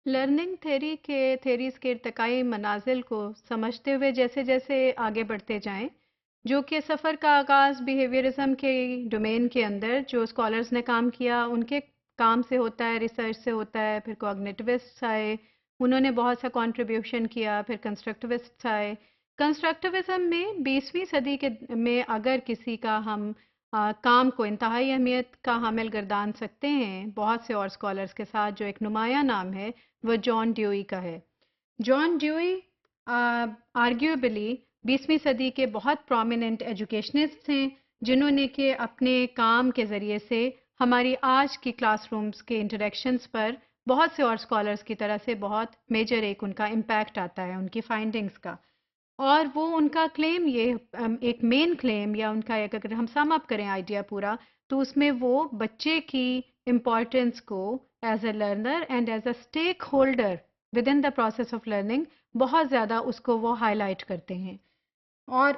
Learning theories کے ارتقائی منازل کو سمجھتے ہوئے جیسے جیسے آگے بڑھتے جائیں، جو کہ سفر کا آغاز بیہیویئرزم کے ڈومین کے اندر جو اسکالرز نے کام کیا ان کے کام سے ہوتا ہے، ریسرچ سے ہوتا ہے، پھر کوگنیٹیوسٹس آئے، انہوں نے بہت سا کنٹریبیوشن کیا، پھر کنسٹرکٹیوسٹس آئے۔ کنسٹرکٹیوزم میں 20ویں صدی کے میں اگر کسی کا ہم کام کو انتہائی اہمیت کا حامل گردان سکتے ہیں بہت سے اور اسکالرس کے ساتھ، جو ایک نمایاں نام ہے وہ جان ڈیوئی کا ہے۔ جان ڈیوئی آرگیوبلی 20ویں صدی کے بہت پرومیننٹ ایجوکیشنسٹ ہیں، جنہوں نے کہ اپنے کام کے ذریعے سے ہماری آج کی کلاس رومز کے انٹریکشنز پر بہت سے اور اسکالرس کی طرح سے بہت میجر ایک ان کا امپیکٹ آتا ہے ان کی فائنڈنگز کا۔ اور وہ ان کا کلیم یہ ایک مین کلیم یا ان کا ایک اگر ہم سم اپ کریں آئیڈیا پورا، تو اس میں وہ بچے کی امپورٹنس کو as a learner and as a stake holder with in the process of learning بہت زیادہ اس کو وہ ہائی لائٹ کرتے ہیں۔ اور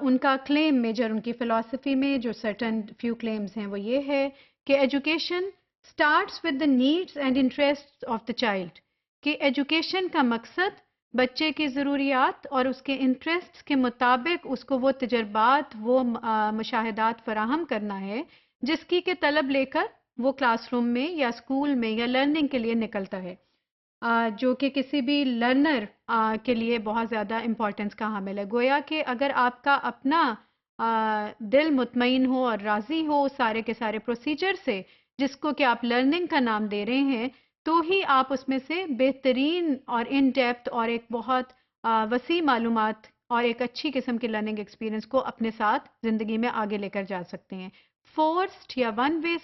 ان کا کلیم میجر ان کی فلاسفی میں جو سرٹن فیو کلیمز ہیں وہ یہ ہے کہ education starts with the needs and interest of the child, کہ ایجوکیشن کا مقصد بچے کی ضروریات اور اس کے انٹرسٹس کے مطابق اس کو وہ تجربات، وہ مشاہدات فراہم کرنا ہے جس کی کہ طلب لے کر وہ کلاس روم میں یا اسکول میں یا لرننگ کے لیے نکلتا ہے، جو کہ کسی بھی لرنر کے لیے بہت زیادہ امپورٹنس کا حامل ہے۔ گویا کہ اگر آپ کا اپنا دل مطمئن ہو اور راضی ہو سارے کے سارے پروسیجر سے جس کو کہ آپ لرننگ کا نام دے رہے ہیں، تو ہی آپ اس میں سے بہترین اور ان ڈیپتھ اور ایک بہت وسیع معلومات اور ایک اچھی قسم کی لرننگ ایکسپیرئنس کو اپنے ساتھ زندگی میں آگے لے کر جا سکتے ہیں۔ فورسڈ یا ون وے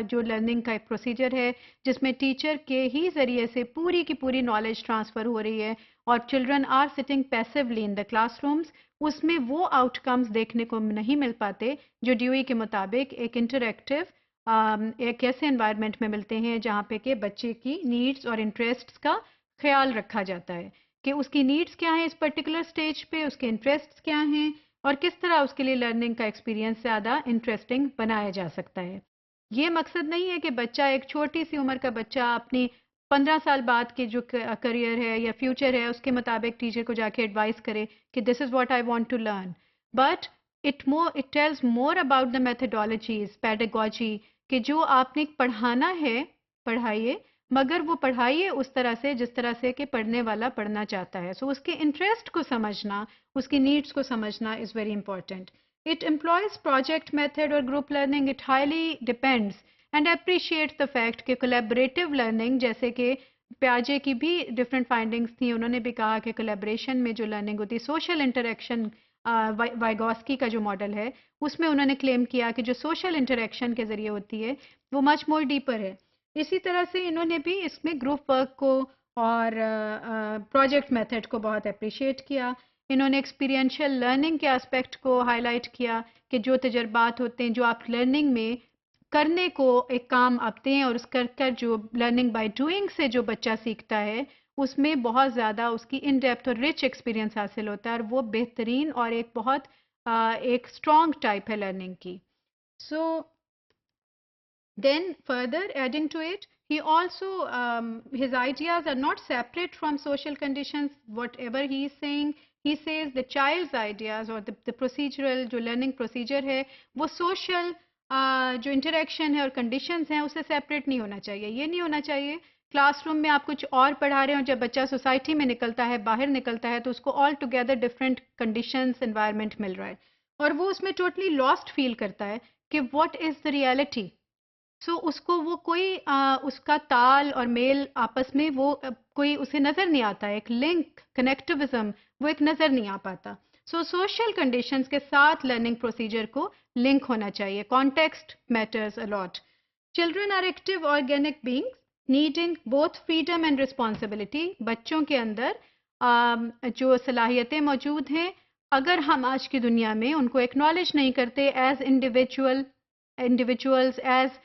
جو لرننگ کا ایک پروسیجر ہے جس میں ٹیچر کے ہی ذریعے سے پوری کی پوری نالج ٹرانسفر ہو رہی ہے اور children are sitting passively in the classrooms, اس میں وہ آؤٹ کمز دیکھنے کو نہیں مل پاتے جو ڈیوئی کے مطابق ایک انٹریکٹیو ایک ایسے انوائرمنٹ میں ملتے ہیں جہاں پہ کہ بچے کی نیڈز اور انٹرسٹس کا خیال رکھا جاتا ہے کہ اس کی نیڈز کیا ہیں اس پرٹیکولر سٹیج پہ، اس کے انٹرسٹس کیا ہیں اور کس طرح اس کے لیے لرننگ کا ایکسپیرینس زیادہ انٹرسٹنگ بنایا جا سکتا ہے۔ یہ مقصد نہیں ہے کہ بچہ ایک چھوٹی سی عمر کا بچہ اپنی 15 سال بعد کے جو کریئر ہے یا فیوچر ہے اس کے مطابق ٹیچر کو جا کے ایڈوائز کرے کہ this is what I want to learn, but it tells more about the methodologies pedagogy کہ جو آپ نے پڑھانا ہے پڑھائیے، مگر وہ پڑھائیے اس طرح سے جس طرح سے کہ پڑھنے والا پڑھنا چاہتا ہے۔ سو اس کے انٹرسٹ کو سمجھنا، اس کی نیڈس کو سمجھنا is very important. It employs project method اور group learning. It highly depends and appreciates the fact کہ collaborative learning جیسے کہ پیاجے کی بھی ڈفرینٹ فائنڈنگس تھیں، انہوں نے بھی کہا کہ کولیبریشن میں جو لرننگ ہوتی ہے، سوشل انٹریکشن، وائگوسکی کا جو ماڈل ہے اس میں انہوں نے کلیم کیا کہ جو سوشل انٹریکشن کے ذریعے ہوتی ہے وہ مچ مور ڈیپر ہے۔ اسی طرح سے انہوں نے بھی اس میں گروپ ورک کو اور پروجیکٹ میتھڈ کو بہت اپریشیٹ کیا۔ انہوں نے ایکسپیرینشیل لرننگ کے اسپیکٹ کو ہائی لائٹ کیا کہ جو تجربات ہوتے ہیں جو آپ لرننگ میں کرنے کو ایک کام آتے ہیں اور اس کر جو لرننگ بائی ڈوئنگ سے جو بچہ سیکھتا ہے اس میں بہت زیادہ اس کی ان ڈیپتھ اور رچ ایکسپیرینس حاصل ہوتا ہے اور وہ بہترین اور ایک بہت ایک اسٹرانگ ٹائپ ہے لرننگ کی۔ So then further adding to it he also his ideas are not separate from social conditions. Whatever he is saying, he says the child's ideas or the procedural جو learning procedure ہے وہ social جو interaction ہے اور conditions ہیں اسے separate نہیں ہونا چاہیے۔ یہ نہیں ہونا چاہیے کلاس روم میں آپ کچھ اور پڑھا رہے ہوں، جب بچہ سوسائٹی میں نکلتا ہے، باہر نکلتا ہے، تو اس کو all together different conditions environment مل رہا ہے اور وہ اس میں ٹوٹلی لاسٹ فیل کرتا ہے کہ واٹ از دا ریالٹی۔ سو اس کو وہ کوئی اس کا تال اور میل آپس میں وہ کوئی اسے نظر نہیں آتا، ایک لنک کنیکٹیوزم وہ ایک نظر نہیں آ پاتا۔ سو سوشل کنڈیشنز کے ساتھ لرننگ پروسیجر کو لنک ہونا چاہیے۔ Context matters a lot. Children are active organic beings needing both freedom and responsibility. بچوں کے اندر جو صلاحیتیں موجود ہیں اگر ہم آج کی دنیا میں ان کو ایکنالج نہیں کرتے as individuals as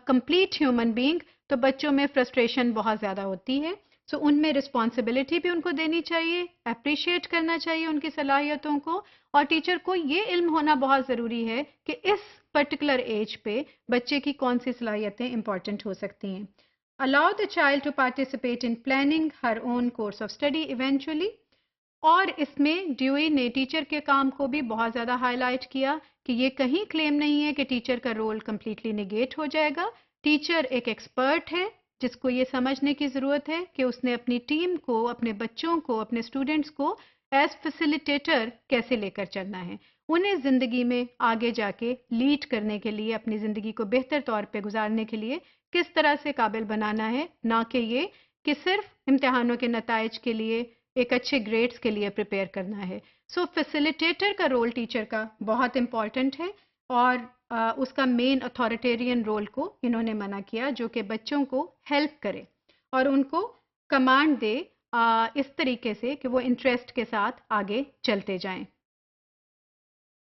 complete human being, تو بچوں میں فرسٹریشن بہت زیادہ ہوتی ہے۔ سو ان میں رسپانسبلٹی بھی ان کو دینی چاہیے، اپریشیٹ کرنا چاہیے ان کی صلاحیتوں کو، اور ٹیچر کو یہ علم ہونا بہت ضروری ہے کہ اس پرٹیکولر ایج پہ بچے کی کون سی صلاحیتیں امپورٹنٹ ہو سکتی ہیں۔ allow the child to participate in planning her own course of study eventually. اور اس میں ڈیوئی نے ٹیچر کے کام کو بھی بہت زیادہ ہائی لائٹ کیا کہ یہ کہیں کلیم نہیں ہے کہ ٹیچر کا رول کمپلیٹلی نیگیٹ ہو جائے گا. ٹیچر ایک ایکسپرٹ ہے جس کو یہ سمجھنے کی ضرورت ہے کہ اس نے اپنی ٹیم کو، اپنے بچوں کو، اپنے اسٹوڈنٹس کو ایز فیسیلیٹیٹر کیسے لے کر چلنا ہے، انہیں زندگی میں آگے جا کے لیڈ کرنے کے لیے، اپنی زندگی کو بہتر طور پہ گزارنے کے لیے کس طرح سے قابل بنانا ہے، نہ کہ یہ کہ صرف امتحانوں کے نتائج کے لیے، ایک اچھے گریڈز کے لیے پریپیئر کرنا ہے. سو فیسیلیٹیٹر کا رول ٹیچر کا بہت امپورٹنٹ ہے، اور اس کا مین اتھارٹیرین رول کو انہوں نے منع کیا، جو کہ بچوں کو ہیلپ کرے اور ان کو کمانڈ دے اس طریقے سے کہ وہ انٹرسٹ کے ساتھ آگے چلتے جائیں.